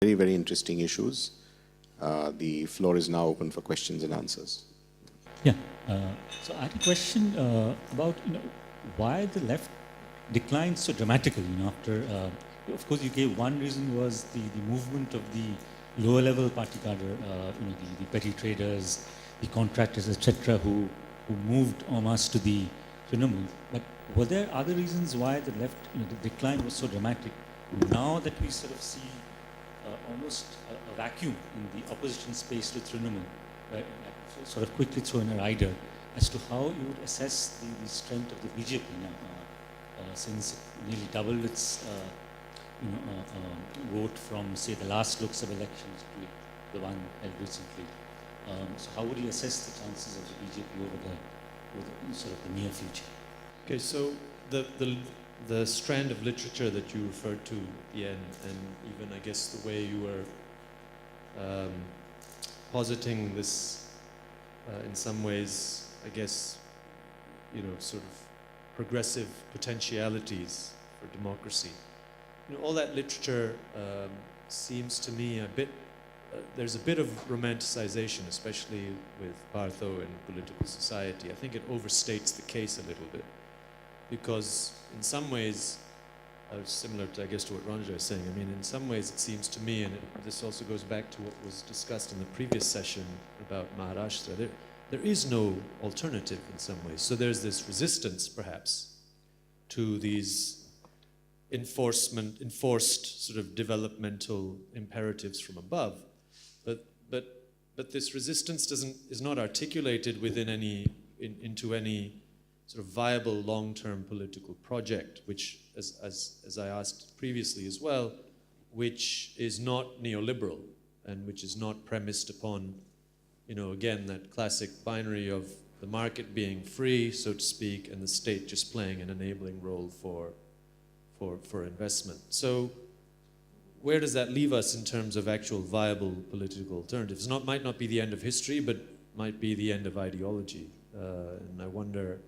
Very, very interesting issues. The floor is now open for questions and answers. Yeah. So I had a question about why the left declined so dramatically. After of course you gave one reason was the movement of the lower level party cadre, the petty traders, the contractors, etc., who moved en masse to the Trinamool. But were there other reasons why the left, the decline was so dramatic? Now that we sort of see almost a vacuum in the opposition space to Trinamool, right? Sort of quickly throw in a rider as to how you would assess the strength of the BJP now, since it nearly doubled its vote from, say, the last Lok Sabha elections to the one held recently. So how would you assess the chances of the BJP over the sort of the near future? Okay, so the strand of literature that you referred to, Ian, and even I guess the way you were positing this in some ways, I guess, sort of progressive potentialities for democracy. All that literature seems to me a bit, there's a bit of romanticization, especially with Partho and political society. I think it overstates the case a little bit, because in some ways, similar to, I guess, to what Ranja is saying, I mean, in some ways it seems to me, and this also goes back to what was discussed in the previous session about Maharashtra, there is no alternative in some ways. So there's this resistance, perhaps, to these enforced sort of developmental imperatives from above. But this resistance is not articulated within into any sort of viable long-term political project, which, as I asked previously as well, which is not neoliberal and which is not premised upon, again, that classic binary of the market being free, so to speak, and the state just playing an enabling role for investment. So where does that leave us in terms of actual viable political alternatives? Might not be the end of history, but might be the end of ideology. And I wonder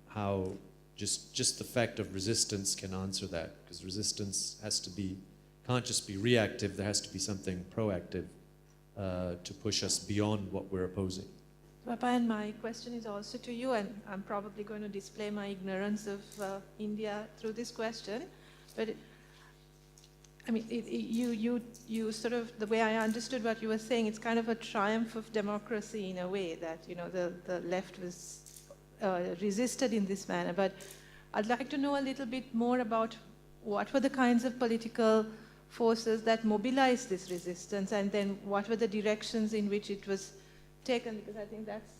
how just the fact of resistance can answer that, because resistance can't just be reactive, there has to be something proactive to push us beyond what we're opposing. Papayan, my question is also to you, and I'm probably going to display my ignorance of India through this question. But I mean, you sort of, the way I understood what you were saying, it's kind of a triumph of democracy in a way that, the left was resisted in this manner. But I'd like to know a little bit more about what were the kinds of political forces that mobilized this resistance, and then what were the directions in which it was taken, because I think that's,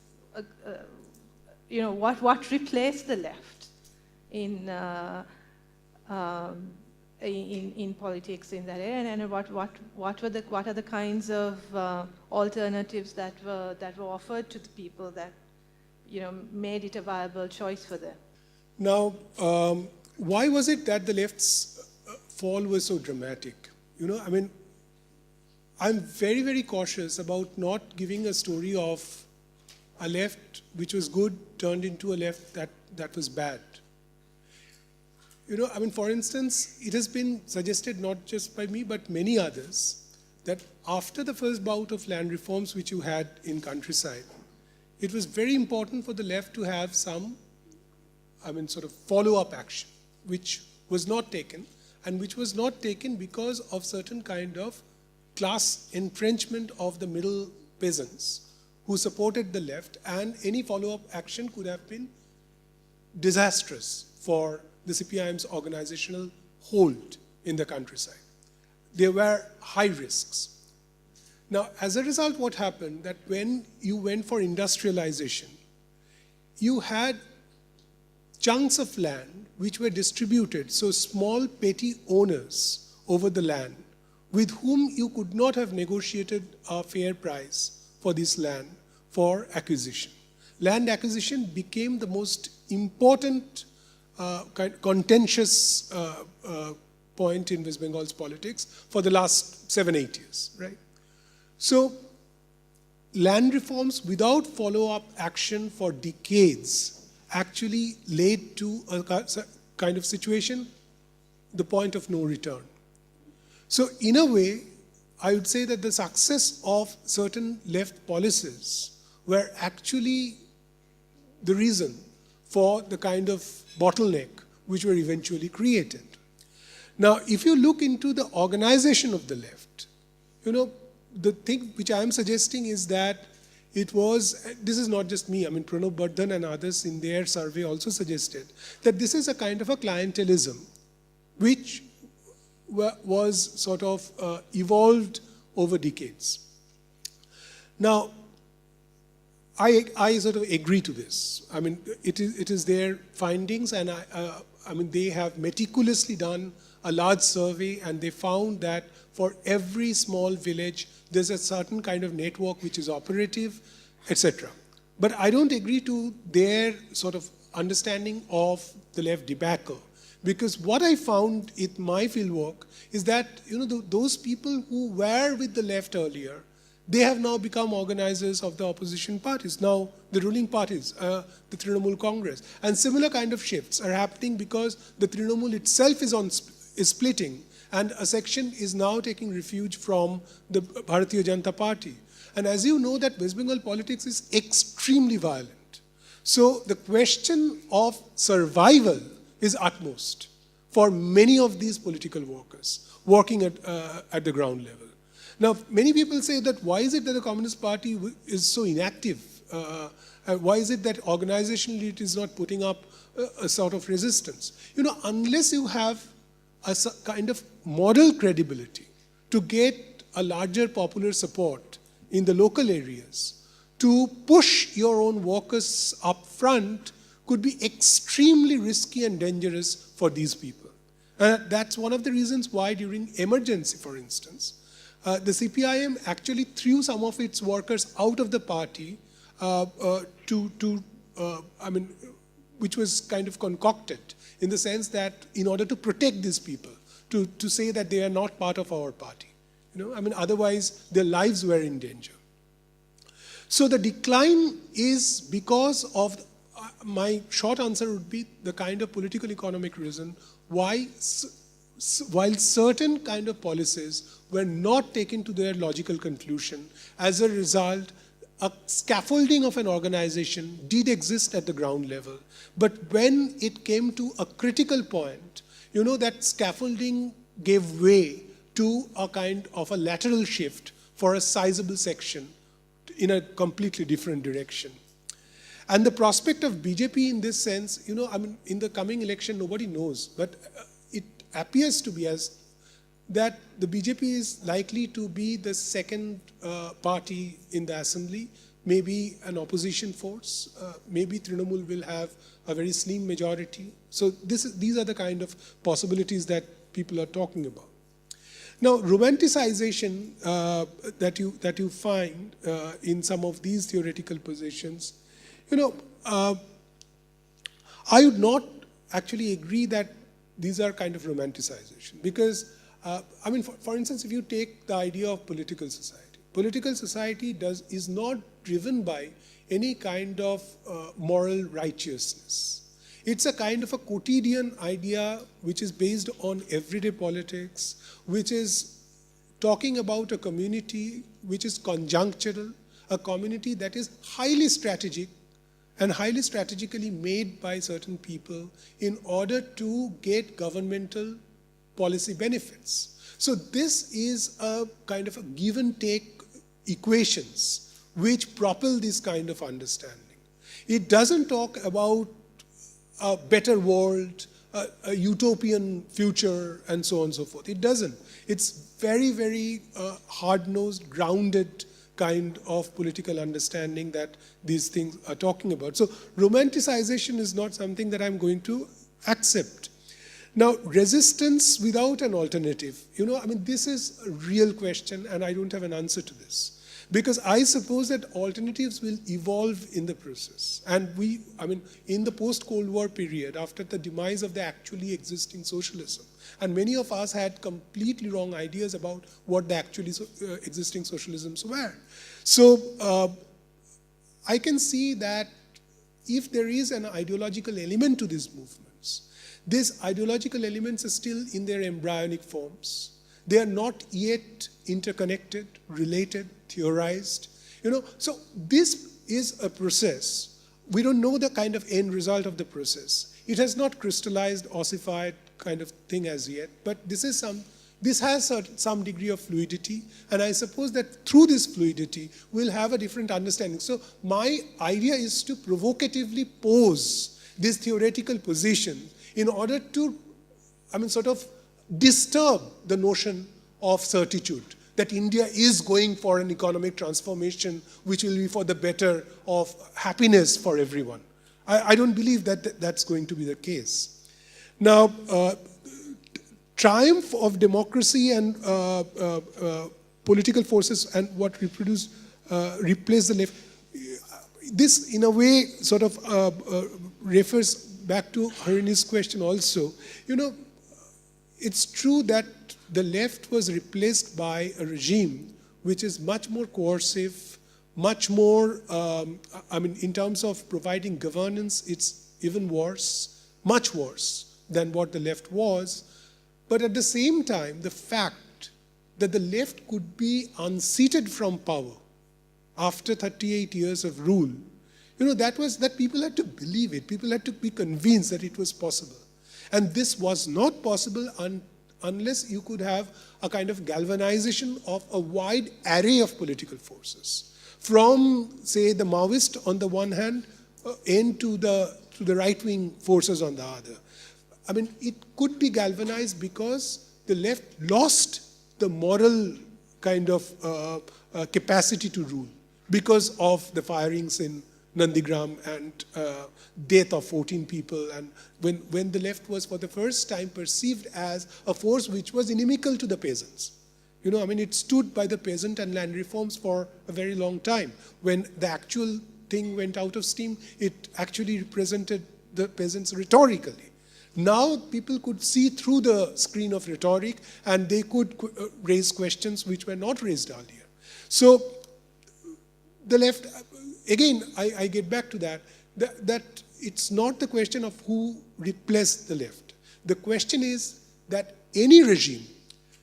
what replaced the left in politics in that area, and what are the kinds of alternatives that were offered to the people that made it a viable choice for them. Now, why was it that the left's fall was so dramatic? I mean, I'm very, very cautious about not giving a story of a left which was good turned into a left that was bad. I mean, for instance, it has been suggested not just by me, but many others, that after the first bout of land reforms which you had in countryside, it was very important for the left to have some, sort of follow-up action, which was not taken, and which was not taken because of certain kind of class entrenchment of the middle peasants who supported the left, and any follow-up action could have been disastrous for the CPIM's organizational hold in the countryside. There were high risks. Now, as a result, what happened, that when you went for industrialization, you had chunks of land which were distributed, so small petty owners over the land, with whom you could not have negotiated a fair price for this land for acquisition. Land acquisition became the most important contentious point in West Bengal's politics for the last 7-8 years, right? So, land reforms without follow-up action for decades actually led to a kind of situation, the point of no return. So in a way, I would say that the success of certain left policies were actually the reason for the kind of bottleneck which were eventually created. Now, if you look into the organization of the left, the thing which I am suggesting is that it was, this is not just me, I mean Pranab Bardhan and others in their survey also suggested that this is a kind of a clientelism which was sort of evolved over decades. Now, I sort of agree to this. I mean, it is their findings, and I mean, they have meticulously done a large survey, and they found that for every small village, there's a certain kind of network which is operative, etc. But I don't agree to their sort of understanding of the left debacle, because what I found in my fieldwork is that those people who were with the left earlier, they have now become organizers of the opposition parties, now the ruling parties, the Trinamool Congress. And similar kind of shifts are happening because the Trinamool itself is splitting, and a section is now taking refuge from the Bharatiya Janata Party. And as you know, that West Bengal politics is extremely violent. So the question of survival is utmost for many of these political workers working at the ground level. Now, many people say that why is it that the Communist Party is so inactive? Why is it that organizationally it is not putting up a sort of resistance? Unless you have a kind of moral credibility to get a larger popular support in the local areas, to push your own workers up front could be extremely risky and dangerous for these people. That's one of the reasons why during emergency, for instance, the CPIM actually threw some of its workers out of the party which was kind of concocted in the sense that in order to protect these people, to say that they are not part of our party. Otherwise their lives were in danger. So the decline is because of, my short answer would be the kind of political economic reason why, while certain kind of policies were not taken to their logical conclusion, as a result, a scaffolding of an organization did exist at the ground level. But when it came to a critical point, that scaffolding gave way to a kind of a lateral shift for a sizable section in a completely different direction. And the prospect of BJP in this sense, in the coming election, nobody knows, but it appears to be as that the BJP is likely to be the second party in the assembly, maybe an opposition force, maybe Trinamool will have a very slim majority. So these are the kind of possibilities that people are talking about. Now, romanticization that you find in some of these theoretical positions, I would not actually agree that these are kind of romanticization, because for instance, if you take the idea of political society is not driven by any kind of moral righteousness. It's a kind of a quotidian idea which is based on everyday politics, which is talking about a community which is conjunctural, a community that is highly strategic and highly strategically made by certain people in order to get governmental policy benefits. So this is a kind of a give and take equations which propel this kind of understanding. It doesn't talk about a better world, a utopian future, and so on and so forth. It doesn't. It's very, very hard-nosed, grounded kind of political understanding that these things are talking about. So romanticization is not something that I'm going to accept. Now, resistance without an alternative, this is a real question, and I don't have an answer to this. Because I suppose that alternatives will evolve in the process. And in the post-Cold War period, after the demise of the actually existing socialism, and many of us had completely wrong ideas about what the actually existing socialisms were. So I can see that if there is an ideological element to these movements, these ideological elements are still in their embryonic forms. They are not yet interconnected, related, theorized. So this is a process. We don't know the kind of end result of the process. It has not crystallized, ossified kind of thing as yet, but this has some degree of fluidity, and I suppose that through this fluidity, we'll have a different understanding. So my idea is to provocatively pose this theoretical position in order to, sort of disturb the notion of certitude, that India is going for an economic transformation which will be for the better of happiness for everyone. I don't believe that that's going to be the case. Now, triumph of democracy and political forces and what replace the left, this in a way sort of refers back to Harini's question also. It's true that the left was replaced by a regime which is much more coercive, much more, in terms of providing governance, it's even worse, much worse than what the left was. But at the same time, the fact that the left could be unseated from power after 38 years of rule, that people had to believe it. People had to be convinced that it was possible. And this was not possible unless you could have a kind of galvanization of a wide array of political forces. From, say, the Maoist on the one hand, to the right-wing forces on the other. It could be galvanized because the left lost the moral kind of capacity to rule because of the firings in Nandigram and death of 14 people, and when the left was for the first time perceived as a force which was inimical to the peasants. It stood by the peasant and land reforms for a very long time. When the actual thing went out of steam, it actually represented the peasants rhetorically. Now people could see through the screen of rhetoric, and they could raise questions which were not raised earlier. So the left, again, I get back to that it's not the question of who replaced the left. The question is that any regime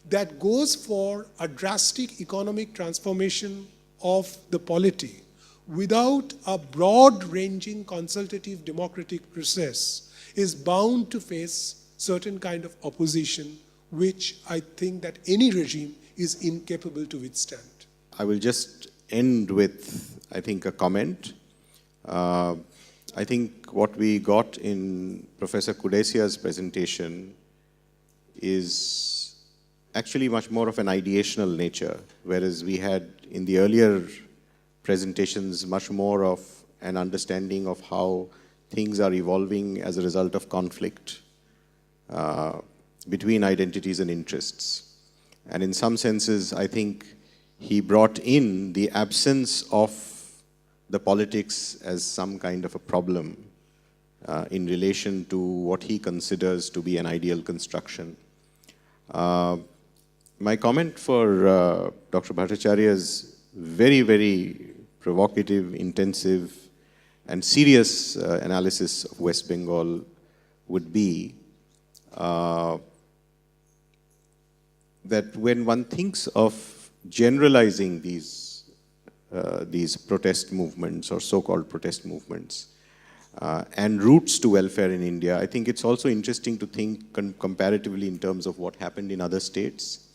that goes for a drastic economic transformation of the polity without a broad-ranging consultative democratic process is bound to face certain kind of opposition, which I think that any regime is incapable to withstand. I will just end with, I think, a comment. I think what we got in Professor Kudesia's presentation is actually much more of an ideational nature, whereas we had in the earlier presentations much more of an understanding of how things are evolving as a result of conflict between identities and interests. And in some senses, I think he brought in the absence of the politics as some kind of a problem in relation to what he considers to be an ideal construction. My comment for Dr. Bhattacharya's very, very provocative, intensive, and serious analysis of West Bengal would be that when one thinks of generalizing these protest movements or so-called protest movements and routes to welfare in India, I think it's also interesting to think comparatively in terms of what happened in other states,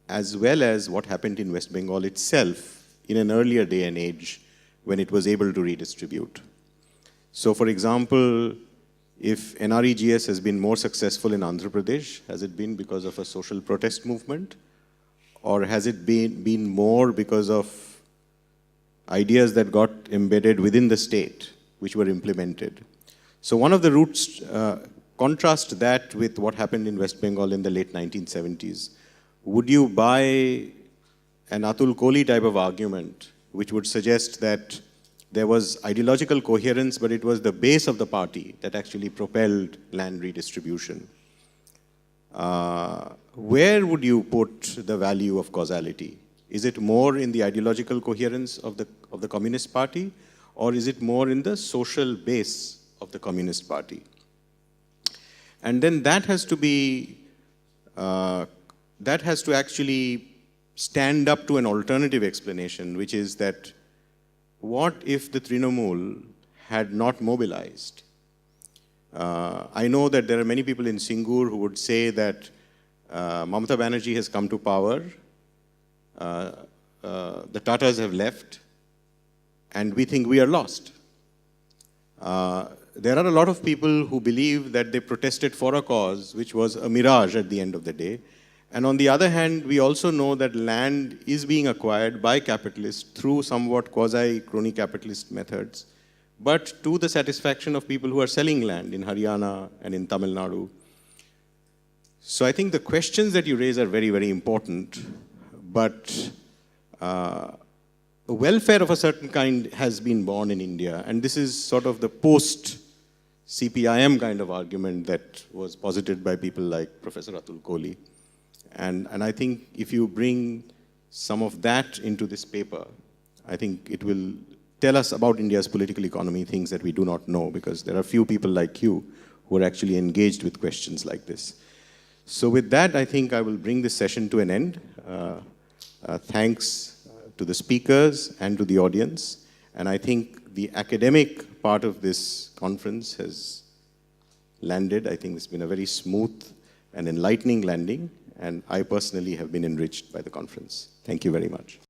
as well as what happened in West Bengal itself in an earlier day and age when it was able to redistribute. So, for example, if NREGS has been more successful in Andhra Pradesh, has it been because of a social protest movement? Or has it been more because of ideas that got embedded within the state, which were implemented? So one of the routes, contrast that with what happened in West Bengal in the late 1970s. Would you buy an Atul Kohli type of argument, which would suggest that there was ideological coherence, but it was the base of the party that actually propelled land redistribution? Where would you put the value of causality? Is it more in the ideological coherence of the Communist Party, or is it more in the social base of the Communist Party? And then that has to be that has to actually stand up to an alternative explanation, which is that what if the Trinamool had not mobilized? I know that there are many people in Singur who would say that Mamata Banerjee has come to power, the Tatas have left, and we think we are lost. There are a lot of people who believe that they protested for a cause which was a mirage at the end of the day. And on the other hand, we also know that land is being acquired by capitalists through somewhat quasi-crony capitalist methods, but to the satisfaction of people who are selling land in Haryana and in Tamil Nadu. So I think the questions that you raise are very, very important, but welfare of a certain kind has been born in India, and this is sort of the post-CPIM kind of argument that was posited by people like Professor Atul Kohli. And I think if you bring some of that into this paper, I think it will tell us about India's political economy, things that we do not know, because there are few people like you who are actually engaged with questions like this. So with that, I think I will bring this session to an end. Thanks to the speakers and to the audience. And I think the academic part of this conference has landed. I think it's been a very smooth and enlightening landing. And I personally have been enriched by the conference. Thank you very much.